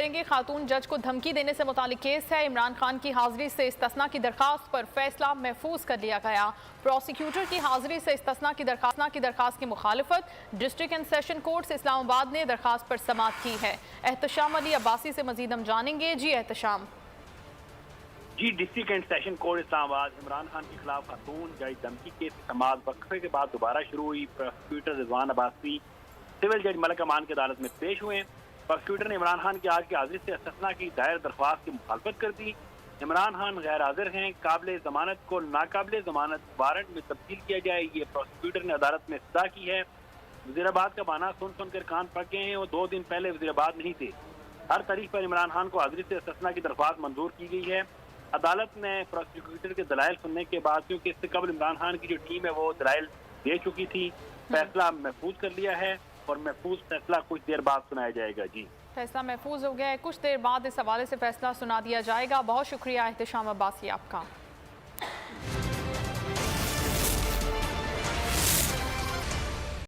करेंगे। खातून जज को धमकी देने से मुतालिक केस है। इमरान खान की हाजिरी से इस्तिस्ना की दरखास्त पर फैसला महफूज कर लिया गया। प्रोसिक्यूटर की हाजिरी से इस्तिस्ना की दरखास्त की मुखालफत डिस्ट्रिक्ट एंड सेशन कोर्ट से इस्लामाबाद ने दरखास्त पर समाअत की है। एहतशाम अली अब्बासी से मजीद हम जानेंगे। जी एहतशाम। जी, district and session court Islamabad Imran Khan के खिलाफ खातून जज धमकी केस की समाअत वक्फे के बाद दोबारा शुरू हुई। प्रोसिक्यूटर रिजवान अब्बासी सिविल जज मलिक अमान की अदालत में पेश हुए। प्रोसिक्यूटर ने इमरान खान की आज की हाजिरी से इस्तिस्ना की दायर दरख्वास्त की मुखालफत कर दी। इमरान खान गैर हाजिर हैं, काबिल जमानत को नाकाबिल जमानत वारंट में तब्दील किया जाए, ये प्रोसिक्यूटर ने अदालत में इस्तदा की है। वज़ीराबाद का बहाना सुन कर कान पक गए हैं। वो 2 दिन पहले वज़ीराबाद नहीं थे। हर तारीख पर इमरान खान को हाजिरी से इस्तिस्ना की दरख्वास्त मंजूर की गई है। अदालत ने प्रोसिक्यूटर के दलाइल सुनने के बाद, क्योंकि इससे कबल इमरान खान की जो टीम है वो दलाइल दे चुकी थी, फैसला महफूज कर लिया है और महफूज फैसला कुछ देर बाद सुनाया जाएगा। जी, फैसला महफूज हो गया है, कुछ देर बाद इस हवाले से फैसला सुना दिया जाएगा। बहुत शुक्रिया एहतशाम अब्बासी आपका।